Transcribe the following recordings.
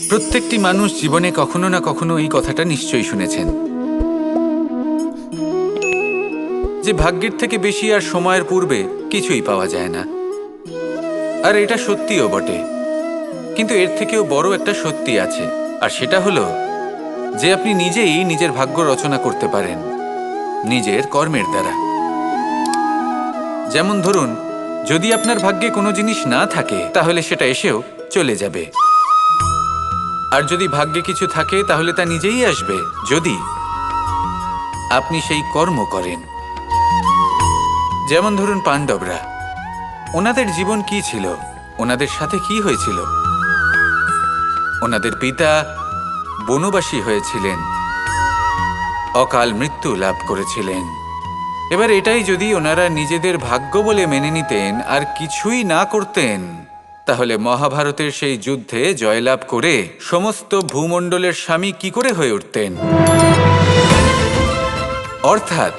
প্রত্যেকটি মানুষ জীবনে কখনো না কখনো এই কথাটা নিশ্চয়ই শুনেছেন যে ভাগ্যের থেকে বেশি আর সময়ের পূর্বে কিছুই পাওয়া যায় না। আর এটা সত্যিও বটে, কিন্তু এর থেকেও বড় একটা সত্যি আছে, আর সেটা হলো যে আপনি নিজেই নিজের ভাগ্য রচনা করতে পারেন নিজের কর্মের দ্বারা। যেমন ধরুন, যদি আপনার ভাগ্যে কোনো জিনিস না থাকে তাহলে সেটা এসেও চলে যাবে, আর যদি ভাগ্যে কিছু থাকে তাহলে তা নিজেই আসবে যদি আপনি সেই কর্ম করেন। যেমন ধরুন পাণ্ডবরা, ওনাদের জীবন কি ছিল, ওনাদের সাথে কি হয়েছিল? ওনাদের পিতা বনবাসী হয়েছিলেন, অকাল মৃত্যু লাভ করেছিলেন। এবার এটাই যদি ওনারা নিজেদের ভাগ্য বলে মেনে নিতেন আর কিছুই না করতেন, তাহলে মহাভারতের সেই যুদ্ধে জয়লাভ করে সমস্ত ভূমণ্ডলের স্বামী কি করে হয়ে উঠতেন? অর্থাৎ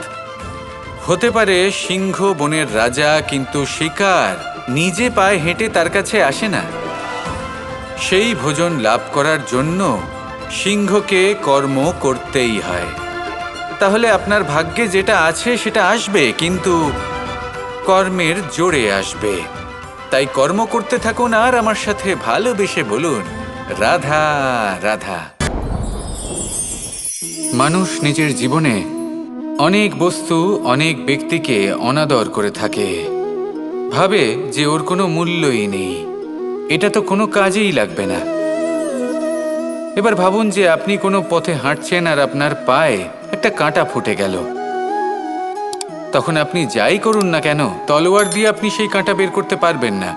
হতে পারে সিংহ বনের রাজা, কিন্তু শিকার নিজে পায়ে হেঁটে তার কাছে আসে না। সেই ভোজন লাভ করার জন্য সিংহকে কর্ম করতেই হয়। তাহলে আপনার ভাগ্যে যেটা আছে সেটা আসবে, কিন্তু কর্মের জোরে আসবে। তাই কর্ম করতে থাকুন আর আমার সাথে ভালোবেসে বলুন, রাধা রাধা। মানুষ নিজের জীবনে অনেক বস্তু, অনেক ব্যক্তিকে অনাদর করে থাকে, ভাবে যে ওর কোনো মূল্যই নেই, এটা তো কোনো কাজেই লাগবে না। এবার ভাবুন যে আপনি কোনো পথে হাঁটছেন আর আপনার পায়ে একটা কাঁটা ফুটে গেল। তখন আপনি যাই করুন না কেন, তলোয়ার দিয়ে আপনি সেই কাঁটা বের করতে পারবেন না।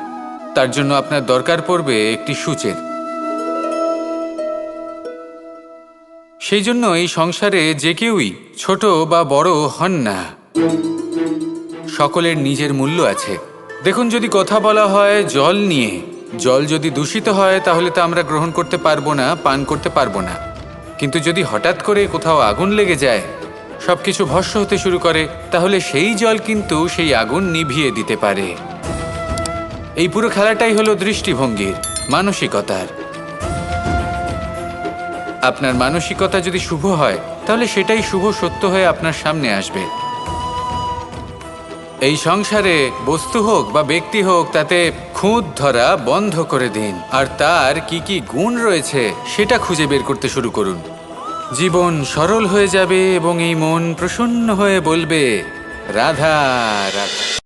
তার জন্য আপনার দরকার পড়বে একটি সূচের। সেই জন্য এই সংসারে যে কেউই ছোট বা বড় হন না, সকলের নিজের মূল্য আছে। দেখুন, যদি কথা বলা হয় জল নিয়ে, জল যদি দূষিত হয় তাহলে তা আমরা গ্রহণ করতে পারবো না, পান করতে পারবো না। কিন্তু যদি হঠাৎ করে কোথাও আগুন লেগে যায়, সবকিছু ভস্ম হতে শুরু করে, তাহলে সেই জল কিন্তু সেই আগুন নিভিয়ে দিতে পারে। এই পুরো খেলাটাই হলো দৃষ্টিভঙ্গির, মানসিকতার। আপনার মানসিকতা যদি শুভ হয় তাহলে সেটাই শুভ সত্য হয়ে আপনার সামনে আসবে। এই সংসারে বস্তু হোক বা ব্যক্তি হোক, তাতে খুঁত ধরা বন্ধ করে দিন, আর তার কি কি গুণ রয়েছে সেটা খুঁজে বের করতে শুরু করুন। জীবন সরল হয়ে যাবে এবং এই মন প্রসন্ন হয়ে বলবে, রাধা রাধা।